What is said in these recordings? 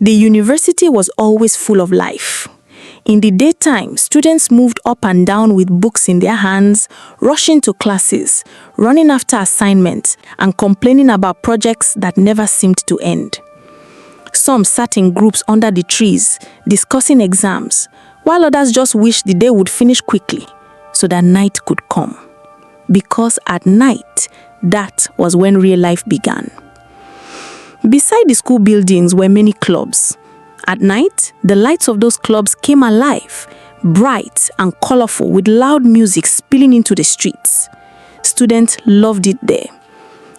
The university was always full of life. In the daytime, students moved up and down with books in their hands, rushing to classes, running after assignments, and complaining about projects that never seemed to end. Some sat in groups under the trees, discussing exams, while others just wished the day would finish quickly so that night could come. Because at night, that was when real life began. Beside the school buildings were many clubs. At night, the lights of those clubs came alive, bright and colorful, with loud music spilling into the streets. Students loved it there.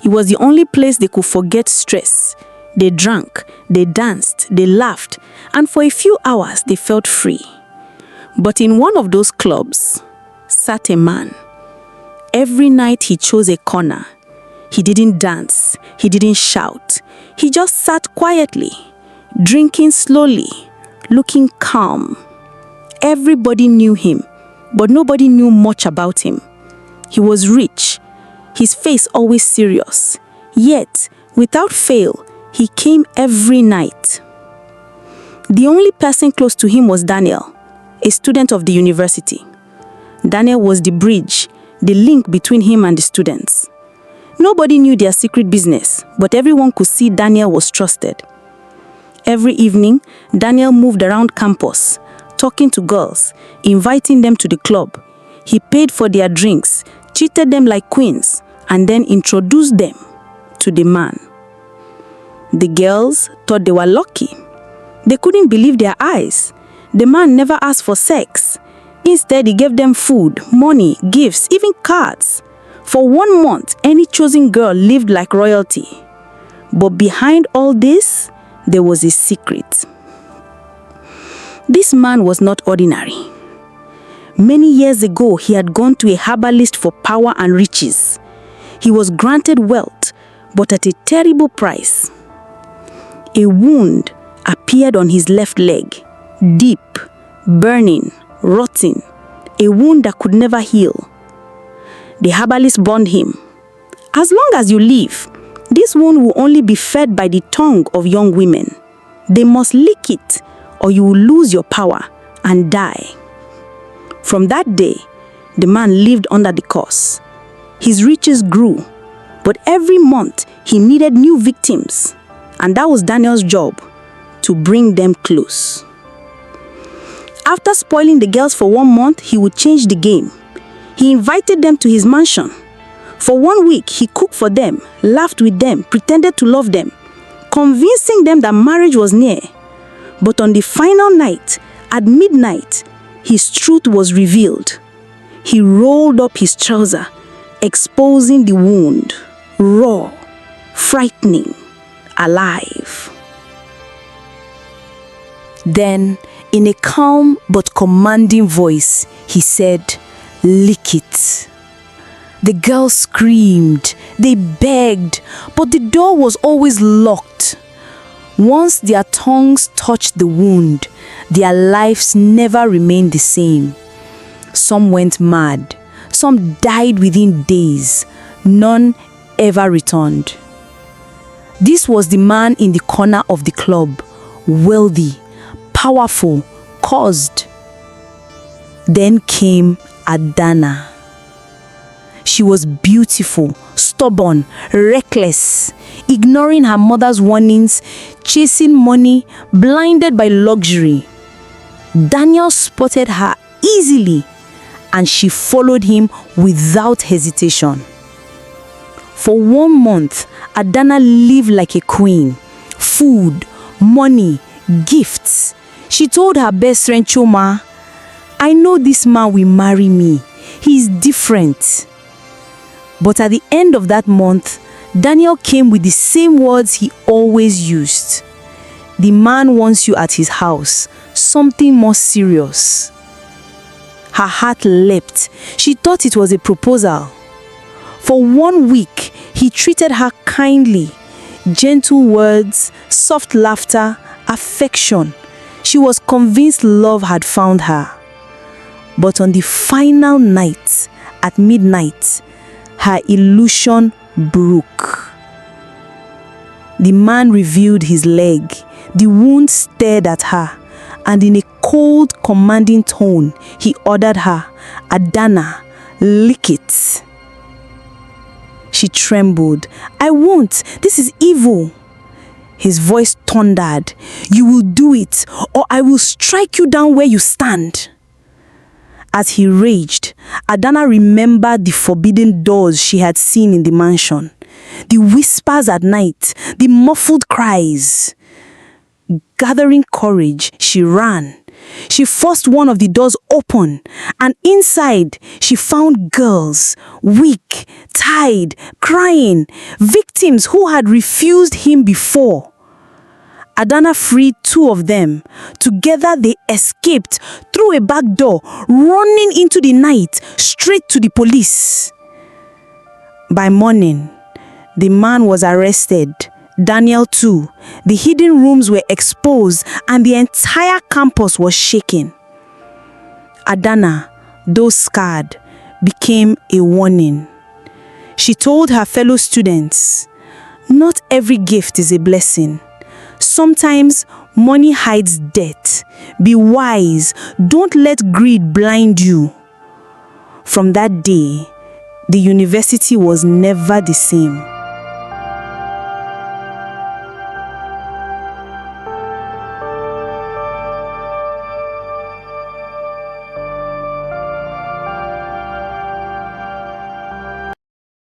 It was the only place they could forget stress. They drank, they danced, they laughed, and for a few hours they felt free. But in one of those clubs sat a man. Every night he chose a corner. He didn't dance, he didn't shout. He just sat quietly, drinking slowly, looking calm. Everybody knew him, but nobody knew much about him. He was rich, his face always serious. Yet, without fail, he came every night. The only person close to him was Daniel, a student of the university. Daniel was the bridge, the link between him and the students. Nobody knew their secret business, but everyone could see Daniel was trusted. Every evening, Daniel moved around campus, talking to girls, inviting them to the club. He paid for their drinks, treated them like queens, and then introduced them to the man. The girls thought they were lucky. They couldn't believe their eyes. The man never asked for sex. Instead, he gave them food, money, gifts, even cards. For 1 month, any chosen girl lived like royalty. But behind all this, there was a secret. This man was not ordinary. Many years ago, he had gone to a herbalist for power and riches. He was granted wealth, but at a terrible price. A wound appeared on his left leg, deep, burning, rotting, a wound that could never heal. The herbalist warned him, "As long as you live, this wound will only be fed by the tongue of young women. They must lick it, or you will lose your power and die." From that day, the man lived under the curse. His riches grew, but every month he needed new victims, and that was Daniel's job, to bring them close. After spoiling the girls for 1 month, he would change the game. He invited them to his mansion. For 1 week, he cooked for them, laughed with them, pretended to love them, convincing them that marriage was near. But on the final night, at midnight, his truth was revealed. He rolled up his trouser, exposing the wound, raw, frightening, alive. Then, in a calm but commanding voice, he said, "Lick it." The girls screamed, they begged, but the door was always locked. Once their tongues touched the wound, their lives never remained the same. Some went mad, some died within days, none ever returned. This was the man in the corner of the club, wealthy, powerful, cursed. Then came Adana. She was beautiful, stubborn, reckless, ignoring her mother's warnings, chasing money, blinded by luxury. Daniel spotted her easily, and she followed him without hesitation. For 1 month, Adana lived like a queen. Food, money, gifts. She told her best friend Choma, "I know this man will marry me. He's different." But at the end of that month, Daniel came with the same words he always used. "The man wants you at his house, something more serious." Her heart leapt. She thought it was a proposal. For 1 week, he treated her kindly. Gentle words, soft laughter, affection. She was convinced love had found her. But on the final night, at midnight, her illusion broke. The man revealed his leg, The wound stared at her, and in a cold, commanding tone, he ordered her, "Adana, lick it." She trembled. "I won't. This is evil." His voice thundered. "You will do it, or I will strike you down where you stand." As he raged, Adana remembered the forbidden doors she had seen in the mansion, the whispers at night, the muffled cries. Gathering courage, she ran. She forced one of the doors open, and inside she found girls, weak, tired, crying, victims who had refused him before. Adana freed two of them. Together they escaped through a back door, running into the night, straight to the police. By morning, the man was arrested. Daniel too. The hidden rooms were exposed and the entire campus was shaken. Adana, though scarred, became a warning. She told her fellow students, "Not every gift is a blessing. Sometimes money hides death. Be wise. Don't let greed blind you." From that day, the university was never the same.